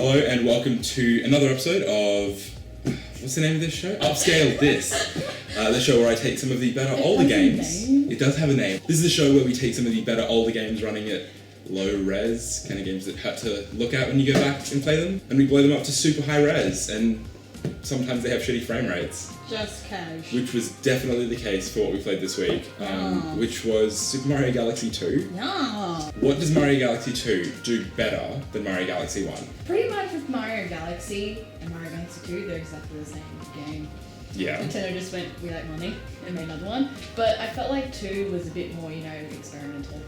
Hello and welcome to another episode of, what's the name of this show? Upscale This. The show where I take some of the better older games. It does have a name. This is the show where we take some of the better older games running at low res, kind of games that hurt to look at when you go back and play them, and we blow them up to super high res, and sometimes they have shitty frame rates. Just cash. Which was definitely the case for what we played this week, which was Super Mario Galaxy 2. Yeah. What does Mario Galaxy 2 do better than Mario Galaxy 1? Pretty much with Mario Galaxy and Mario Galaxy 2, they're exactly the same game. Yeah. Nintendo just went, we like money, and made another one. But I felt like 2 was a bit more, experimental.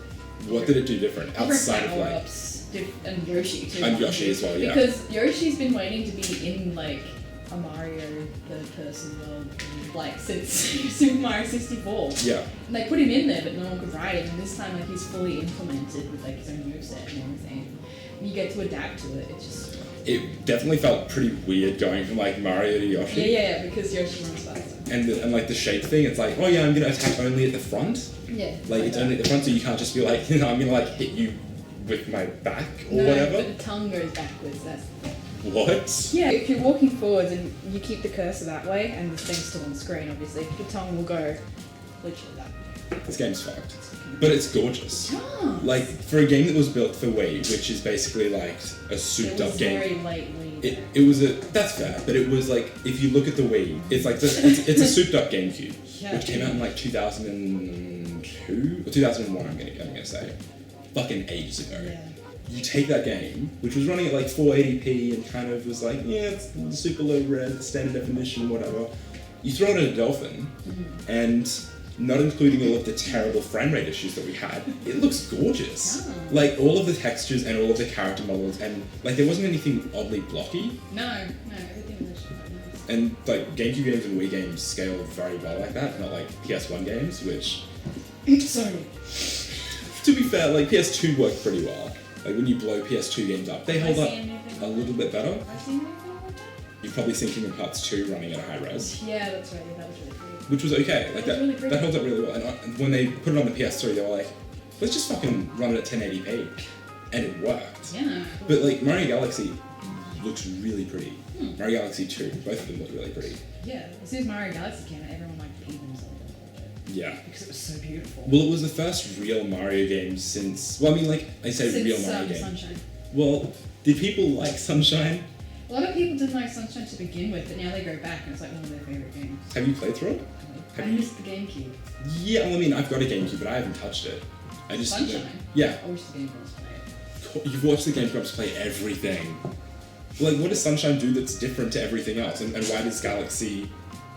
What did it do different outside of like... power-ups, and Yoshi too. And Yoshi as well, yeah. Because Yoshi's been waiting to be in like a Mario third-person world like since Super Mario 64. Yeah. And they put him in there, but no one could ride him. And this time, like he's fully implemented with like his own moveset and everything. And you get to adapt to it. It definitely felt pretty weird going from like Mario to Yoshi. Yeah, because Yoshi runs faster. And like the shape thing, it's like, oh yeah, I'm gonna attack only at the front. Yeah. Like it's only at the front, so you can't just be like, I'm gonna like hit you with my back or whatever. But the tongue goes backwards. That's the thing. What? Yeah, if you're walking forwards and you keep the cursor that way, and the thing's still on screen, obviously, your tongue will go literally that way. This game's fucked. But it's gorgeous. Yeah. Like, for a game that was built for Wii, which is basically like a souped up game. It was very late Wii. It was that's fair, but it was like, if you look at the Wii, it's like, it's a souped up GameCube, which came out in like 2002, or 2001 I'm gonna say. Fucking ages ago. Yeah. You take that game, which was running at like 480p and kind of was like, yeah, it's super low res, standard definition, whatever. You throw it at a Dolphin, and not including all of the terrible frame rate issues that we had, it looks gorgeous. Oh. Like all of the textures and all of the character models, and like there wasn't anything oddly blocky. No, everything was quite nice. And like GameCube games and Wii games scale very well like that, not like PS1 games, which... Sorry. To be fair, like PS2 worked pretty well. Like when you blow PS2 games up, they hold up a little bit better. Have I seen anything like that? You've probably seen Kingdom Hearts 2 running at a high res. Yeah, that's right. Yeah, that was really pretty. Which was okay. Like That was really pretty. that holds up really well. And when they put it on the PS3, they were like, let's just fucking run it at 1080p. And it worked. Yeah. But like Mario Galaxy looks really pretty. Mario Galaxy 2, both of them look really pretty. Yeah. As soon as Mario Galaxy came out, everyone like peed themselves about it. Yeah. Because it was so beautiful. Well, it was the first real Mario game since... Well, I mean, like, I say real Mario game. Sunshine. Well, did people like Sunshine? A lot of people didn't like Sunshine to begin with, but now they go back and it's like one of their favourite games. Have you played through it? I missed the GameCube. Yeah, well, I mean, I've got a GameCube, but I haven't touched it. I just... Sunshine? Yeah. I wish the Game Grumps play it. You've watched the Game Grumps play everything. Like, what does Sunshine do that's different to everything else? And why does Galaxy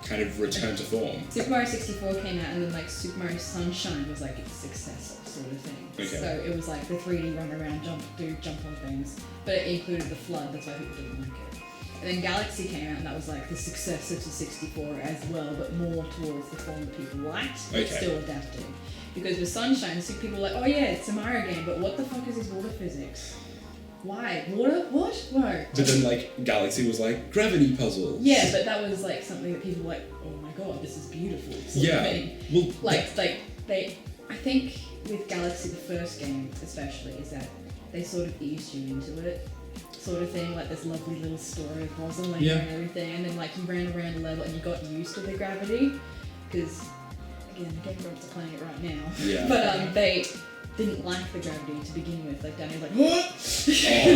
kind of return to form? Super Mario 64 came out and then like Super Mario Sunshine was like its successor sort of thing. Okay. So it was like the 3D run around, jump on things. But it included the flood, that's why people didn't like it. And then Galaxy came out and that was like the successor to 64 as well, but more towards the form that people liked, but Okay. still adapting. Because with Sunshine, people were like, oh yeah, it's a Mario game, but what the fuck is this water physics? Why? Water? What? No. But then, like, Galaxy was like, gravity puzzles. Yeah, but that was like something that people were like, oh my god, this is beautiful. Sort Yeah. of thing. Well, I think with Galaxy, the first game especially, is that they sort of eased you into it, sort of thing. Like this lovely little story of Rosalina Yeah. and everything, and then like you ran around a level and you got used to the gravity, because again, the Game Grumps are playing it right now. Yeah. But they didn't like the gravity to begin with. Like Danny was like, what? Oh,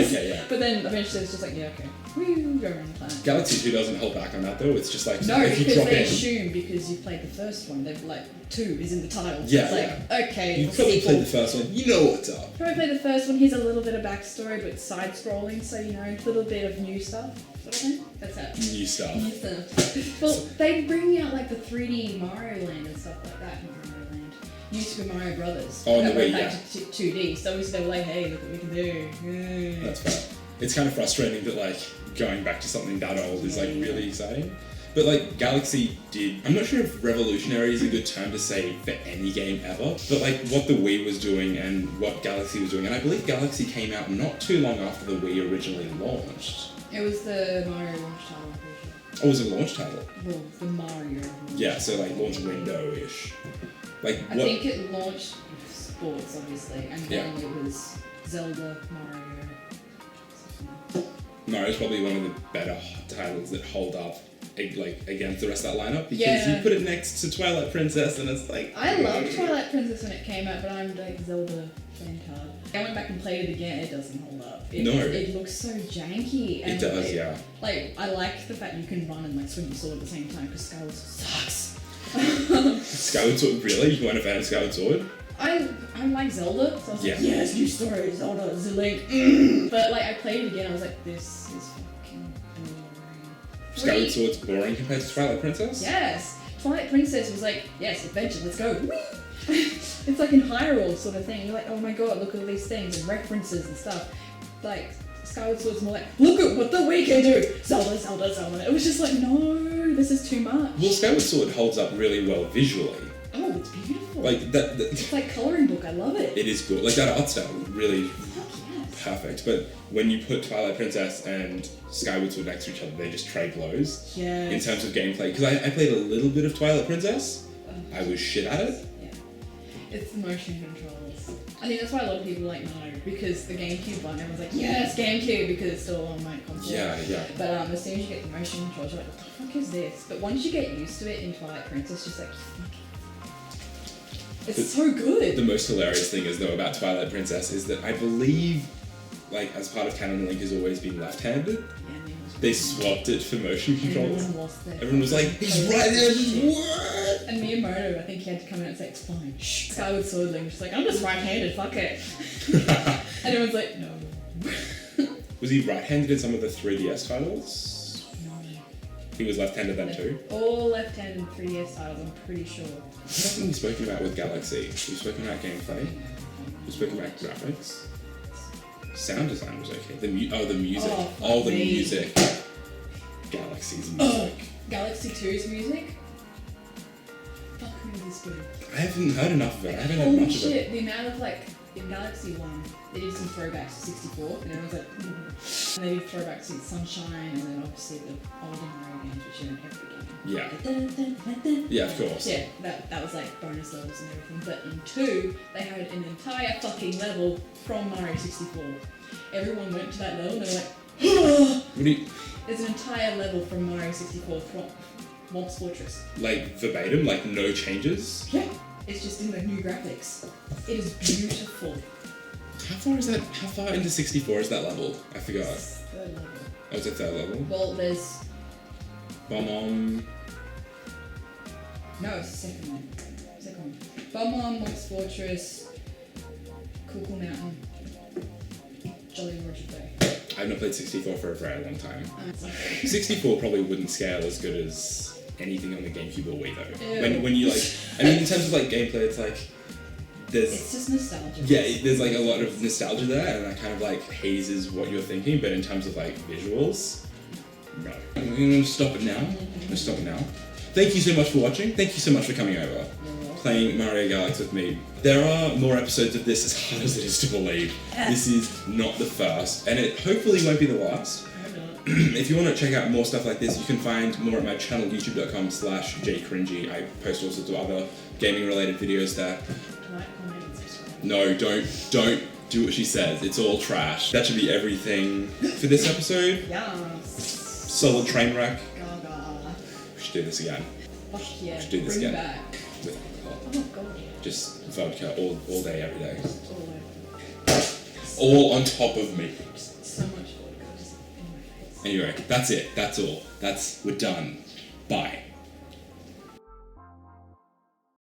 okay, yeah. But then eventually it's just like, yeah, okay, woo, go around the planet. Galaxy 2 doesn't hold back on that, though. It's just like, No, if you because drop they in... assume because you played the first one, they're like 2 is in the title. So Yeah, it's like, okay, You probably sequel. played the first one. You know what's up. Probably played the first one. Here's a little bit of backstory, but side scrolling, so a little bit of new stuff. Sort of thing. That's it. New stuff. New stuff. Well, they bring out like the 3D Mario Land and stuff like that. Not Mario Land. New Super Mario Brothers. Oh, that the Wii, went back to 2D. So obviously they were like, hey, look what we can do. Yeah. That's fair. It's kind of frustrating that, like, going back to something that old is, like, really exciting. But, like, Galaxy did... I'm not sure if revolutionary is a good term to say for any game ever, but, like, what the Wii was doing and what Galaxy was doing, and I believe Galaxy came out not too long after the Wii originally launched. It was the Mario launch title, I'm pretty sure. Oh, was it a launch title? Well, the Mario. Yeah, so, like, launch window-ish. Like, I what... think it launched with sports, obviously, and then it was Zelda, Mario. Mario's probably one of the better titles that hold up against the rest of that lineup, because Yeah. you put it next to Twilight Princess and it's like... I loved Twilight Princess when it came out, but I'm like Zelda faintard. I went back and played it again, it doesn't hold up. It looks so janky. And It does, yeah. Like, I like the fact you can run and like swing your sword at the same time, because Skyward Sword sucks. Skyward Sword, really? You weren't a fan of Skyward Sword? I like Zelda, so I was Yeah. like, yes, new story, Zelda, Zilink. But like, I played it again, I was like, this is fucking boring. Skyward Sword's boring compared to Twilight Princess? Yes. Twilight Princess was like, yes, adventure, let's go. It's like in Hyrule sort of thing. You're like, oh my god, look at all these things and references and stuff. Like, Skyward Sword's more like, look at what the Wii can do! Zelda, Zelda, Zelda. It was just like, no, this is too much. Well, Skyward Sword holds up really well visually. Oh, it's beautiful. Like, that It's like colouring book, I love it. it is good. Like, that art style is really Fuck yes. perfect. But when you put Twilight Princess and Skyward Sword next to each other, they just trade blows. Yeah. In terms of gameplay. Because I played a little bit of Twilight Princess. I was shit at it. Yeah. It's the motion controls. I think that's why a lot of people like no, because the GameCube one, everyone's like, yes, GameCube, because it's still on my console. Yeah. But as soon as you get the motion controls, you're like, what the fuck is this? But once you get used to it in Twilight Princess, just like, it's so good. The most hilarious thing is, though, about Twilight Princess is that I believe, like, as part of canon, Link has always been left-handed. Yeah, and They swapped it for motion controls. everyone lost their Everyone was like, he's right-handed, what? And Miyamoto, I think he had to come out and say, it's fine. Shh. Skyward Sword Link was just like, I'm just right-handed, fuck it. And everyone's like, no. Was he right-handed in some of the 3DS titles? No. He was left-handed then too? All left-handed 3DS titles, I'm pretty sure. What haven't we spoken about with Galaxy? We've spoken about gameplay. We've spoken about graphics. Sound design was okay. The music. Oh, The me. music. Galaxy's music. Galaxy 2's music? Fuck me, this good. I haven't heard enough of it. I haven't heard Holy much of it. shit, the amount of like, in Galaxy 1, they did some throwbacks to 64, and everyone's like, and they did throwbacks to Sunshine, and then obviously the older Mario games, which are in every game. Yeah. Yeah, of course. Yeah, that was like bonus levels and everything. But in 2, they had an entire fucking level from Mario 64. Everyone went to that level and they were like, What do you, there's an entire level from Mario 64 from Womp's Fortress. like, verbatim? Like, no changes? Yeah. It's just in the new graphics. It is beautiful. How far into 64 is that level? I forgot. It's third level. Oh, it's a third level? Well, there's... Bomb. No, it's the second one. Second one. Bob-omb, Womp's Fortress, Cool Mountain, Jolly Roger Bay. I've not played 64 for a very long time. It's like... 64 probably wouldn't scale as good as anything on the GameCube or Wii though. Ew. When you like, I mean in terms of like gameplay, it's like there's It's just nostalgia. there's like a lot of nostalgia there, and that kind of like hazes what you're thinking. But in terms of like visuals, no. I'm gonna stop it now. Thank you so much for watching. Thank you so much for coming over, playing Mario Galaxy with me. There are more episodes of this, as hard as it is to believe. This is not the first, and it hopefully won't be the last. If you want to check out more stuff like this, you can find more at my channel, youtube.com/jcringy. I post all sorts of other gaming related videos there. Like, comment, and subscribe. No, don't do what she says. It's all trash. That should be everything for this episode. Yes. Solid train wreck. Gaga. We should do this again. Fuck yeah. Let's do this Bring again. back. With alcohol. Oh god. Just vodka all day, every day. All over. All on top of me. Just so much vodka just in my face. Anyway, that's it. That's all. We're done. Bye.